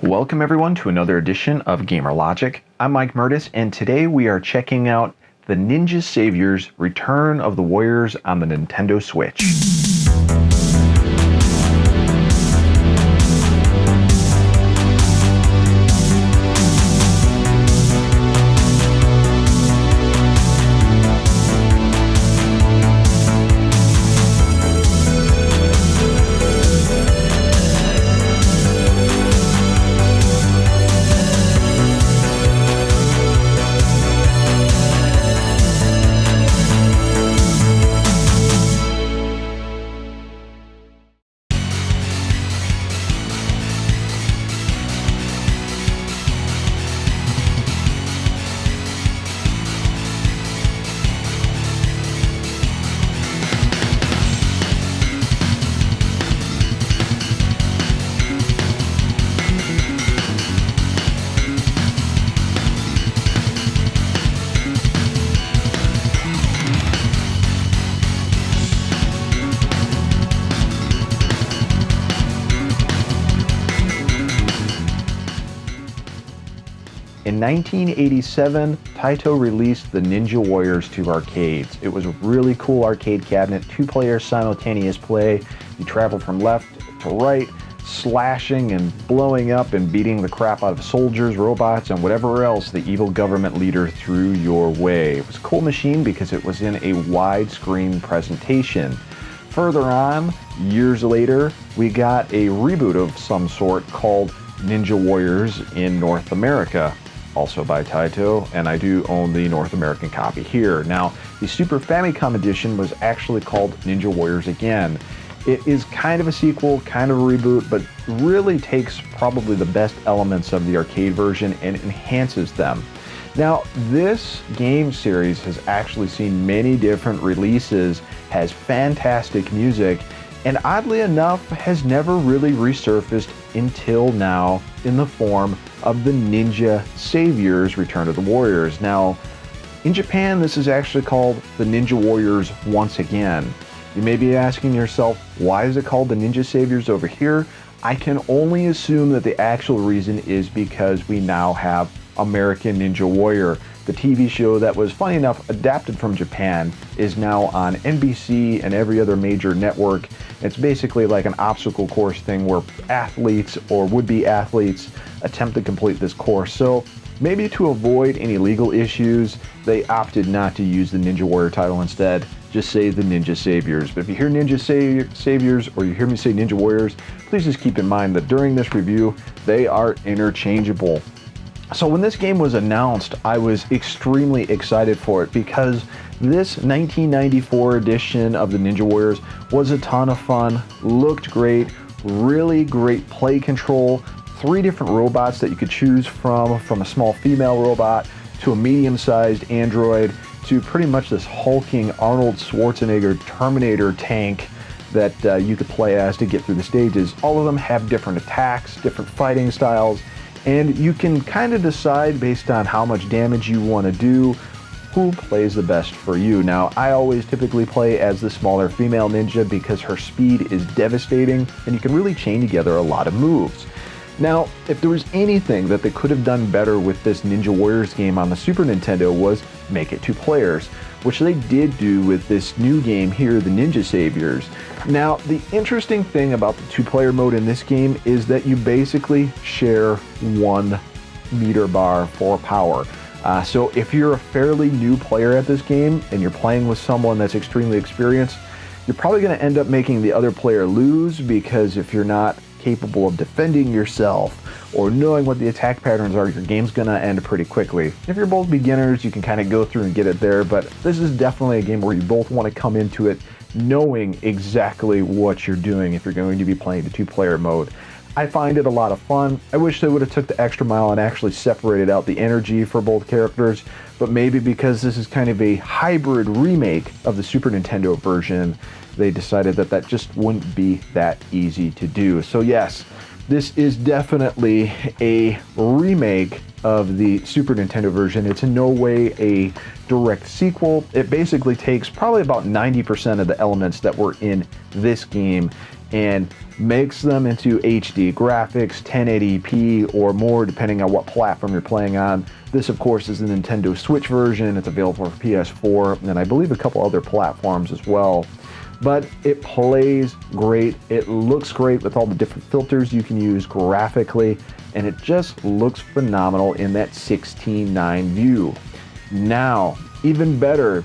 Welcome everyone to another edition of Gamer Logic. I'm Mike Murtis, and today we are checking out the Ninja Saviors Return of the Warriors on the Nintendo Switch. In 1987, Taito released the Ninja Warriors to arcades. It was a really cool arcade cabinet, 2-player simultaneous play. You travel from left to right, slashing and blowing up and beating the crap out of soldiers, robots, and whatever else the evil government leader threw your way. It was a cool machine because it was in a widescreen presentation. Further on, years later, we got a reboot of some sort called Ninja Warriors in North America, also by Taito, and I do own the North American copy here. Now, the Super Famicom edition was actually called Ninja Warriors again. It is kind of a sequel, kind of a reboot, but really takes probably the best elements of the arcade version and enhances them. Now, this game series has actually seen many different releases, has fantastic music, and oddly enough has never really resurfaced until now in the form of the Ninja Saviors Return of the Warriors. Now, in Japan, this is actually called the Ninja Warriors once again. You may be asking yourself, why is it called the Ninja Saviors over here? I can only assume that the actual reason is because we now have American Ninja Warrior. The TV show that was, funny enough, adapted from Japan is now on NBC and every other major network. It's basically like an obstacle course thing where athletes or would-be athletes attempt to complete this course. So maybe to avoid any legal issues, they opted not to use the Ninja Warrior title instead. Just say the Ninja Saviors. But if you hear Ninja Saviors or you hear me say Ninja Warriors, please just keep in mind that during this review, they are interchangeable. So when this game was announced, I was extremely excited for it because this 1994 edition of the Ninja Warriors was a ton of fun, looked great, really great play control, 3 different robots that you could choose from a small female robot to a medium-sized android to pretty much this hulking Arnold Schwarzenegger Terminator tank that you could play as to get through the stages. All of them have different attacks, different fighting styles, and you can kind of decide based on how much damage you want to do who plays the best for you. Now, I always typically play as the smaller female ninja because her speed is devastating and you can really chain together a lot of moves. Now, if there was anything that they could have done better with this Ninja Warriors game on the Super Nintendo was make it 2 players, which they did do with this new game here, the Ninja Saviors. Now, the interesting thing about the 2-player mode in this game is that you basically share 1 meter bar for power. So if you're a fairly new player at this game and you're playing with someone that's extremely experienced, you're probably going to end up making the other player lose because if you're not capable of defending yourself or knowing what the attack patterns are, your game's gonna end pretty quickly. If you're both beginners, you can kind of go through and get it there, but this is definitely a game where you both want to come into it knowing exactly what you're doing if you're going to be playing the 2-player mode. I find it a lot of fun. I wish they would have took the extra mile and actually separated out the energy for both characters, but maybe because this is kind of a hybrid remake of the Super Nintendo version, they decided that that just wouldn't be that easy to do. So yes, this is definitely a remake of the Super Nintendo version. It's in no way a direct sequel. It basically takes probably about 90% of the elements that were in this game and makes them into HD graphics, 1080p or more, depending on what platform you're playing on. This, of course, is the Nintendo Switch version. It's available for PS4 and I believe a couple other platforms as well. But it plays great. It looks great with all the different filters you can use graphically, and it just looks phenomenal in that 16:9 view. Now, even better,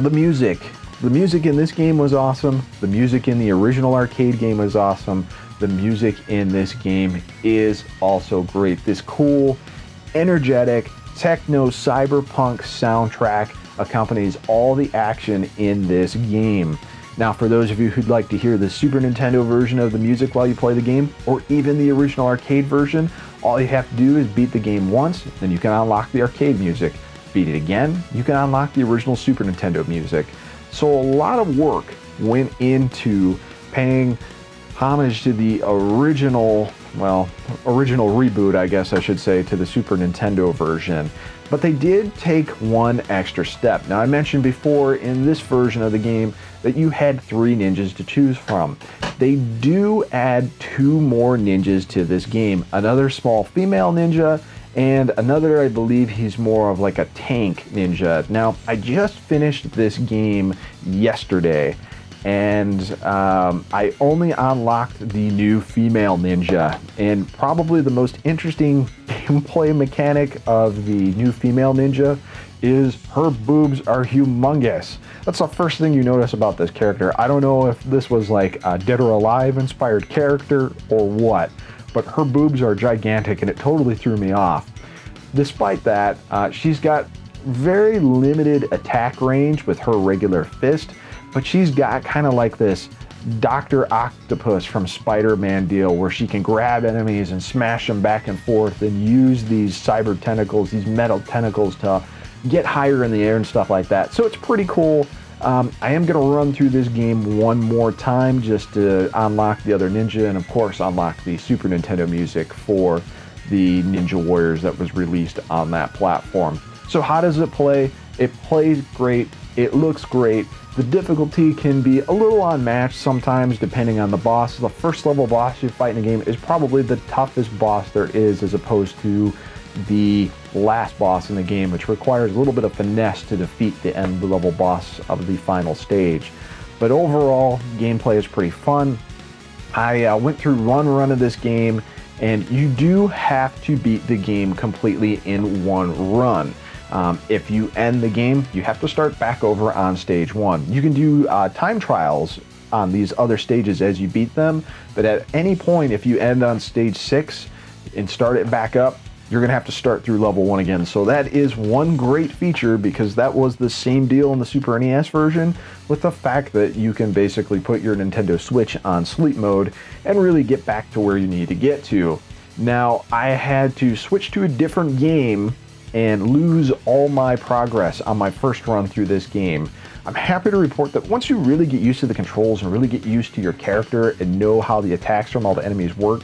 the music. The music in this game was awesome. The music in the original arcade game was awesome. The music in this game is also great. This cool, energetic, techno cyberpunk soundtrack accompanies all the action in this game. Now, for those of you who'd like to hear the Super Nintendo version of the music while you play the game, or even the original arcade version, all you have to do is beat the game once, then you can unlock the arcade music. Beat it again, you can unlock the original Super Nintendo music. So a lot of work went into paying homage to the original reboot, I guess I should say, to the Super Nintendo version. But they did take one extra step. Now, I mentioned before in this version of the game that you had 3 ninjas to choose from. They do add 2 more ninjas to this game. Another small female ninja and another, I believe he's more of like a tank ninja. Now, I just finished this game yesterday, and I only unlocked the new female ninja, and probably the most interesting gameplay mechanic of the new female ninja is her boobs are humongous. That's the first thing you notice about this character. I don't know if this was like a Dead or Alive inspired character or what, but her boobs are gigantic and it totally threw me off. Despite that, she's got very limited attack range with her regular fist, but she's got kind of like this Dr. Octopus from Spider-Man deal where she can grab enemies and smash them back and forth and use these cyber tentacles, these metal tentacles, to get higher in the air and stuff like that. So it's pretty cool. I am going to run through this game one more time just to unlock the other ninja and of course unlock the Super Nintendo music for the Ninja Warriors that was released on that platform. So how does it play? It plays great. It looks great. The difficulty can be a little unmatched sometimes depending on the boss. The first level boss you fight in the game is probably the toughest boss there is, as opposed to the last boss in the game, which requires a little bit of finesse to defeat the end level boss of the final stage. But overall, gameplay is pretty fun. I went through one run of this game, and you do have to beat the game completely in one run. If you end the game, you have to start back over on stage 1. You can do time trials on these other stages as you beat them, but at any point, if you end on stage 6 and start it back up, you're going to have to start through level 1 again. So that is one great feature, because that was the same deal in the Super NES version, with the fact that you can basically put your Nintendo Switch on sleep mode and really get back to where you need to get to. Now, I had to switch to a different game and lose all my progress on my first run through this game. I'm happy to report that once you really get used to the controls and really get used to your character and know how the attacks from all the enemies work,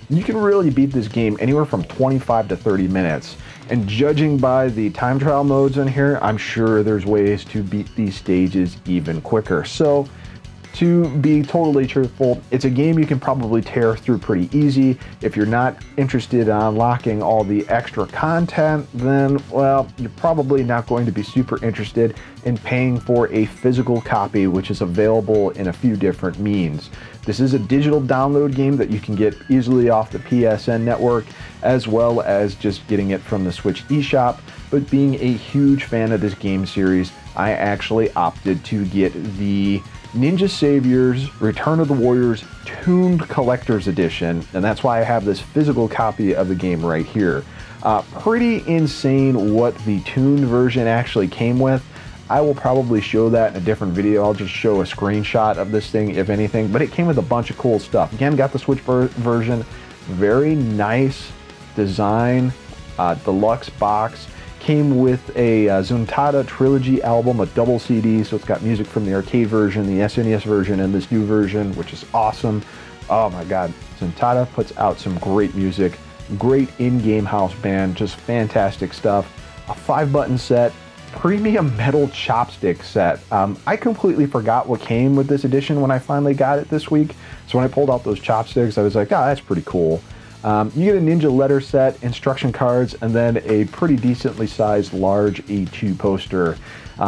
you can really beat this game anywhere from 25 to 30 minutes. And judging by the time trial modes in here, I'm sure there's ways to beat these stages even quicker. So, to be totally truthful, it's a game you can probably tear through pretty easy. If you're not interested in unlocking all the extra content, then, well, you're probably not going to be super interested in paying for a physical copy, which is available in a few different means. This is a digital download game that you can get easily off the PSN network, as well as just getting it from the Switch eShop. But being a huge fan of this game series, I actually opted to get the Ninja Saviors Return of the Warriors Tuned Collector's Edition, and that's why I have this physical copy of the game right here. Pretty insane what the tuned version actually came with. I will probably show that in a different video. I'll just show a screenshot of this thing, if anything, but it came with a bunch of cool stuff. Again, got the Switch version, very nice design, deluxe box. Came with a Zuntata Trilogy album, a double CD, so it's got music from the arcade version, the SNES version, and this new version, which is awesome. Oh my god, Zuntata puts out some great music, great in-game house band, just fantastic stuff. A 5-button set, premium metal chopstick set. I completely forgot what came with this edition when I finally got it this week. So when I pulled out those chopsticks, I was like, oh, that's pretty cool. You get a Ninja letter set, instruction cards, and then a pretty decently sized large A2 poster.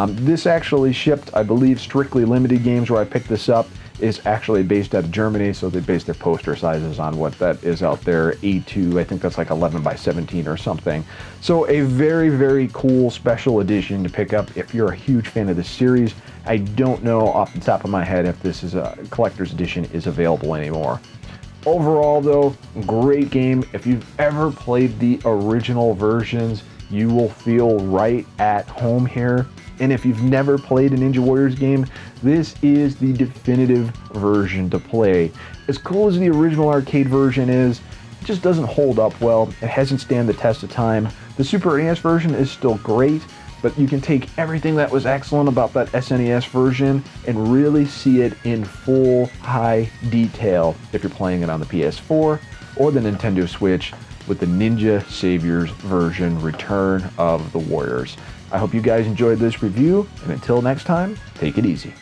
This actually shipped, I believe, strictly limited games where I picked this up is actually based out of Germany, so they base their poster sizes on what that is out there. A2, I think that's like 11 by 17 or something. So a very, very cool special edition to pick up if you're a huge fan of this series. I don't know off the top of my head if this is a collector's edition is available anymore. Overall though, great game. If you've ever played the original versions, you will feel right at home here. And if you've never played a Ninja Warriors game, this is the definitive version to play. As cool as the original arcade version is, it just doesn't hold up well. It hasn't stand the test of time. The Super NES version is still great, but you can take everything that was excellent about that SNES version and really see it in full high detail if you're playing it on the PS4 or the Nintendo Switch with the Ninja Saviors version, Return of the Warriors. I hope you guys enjoyed this review, and until next time, take it easy.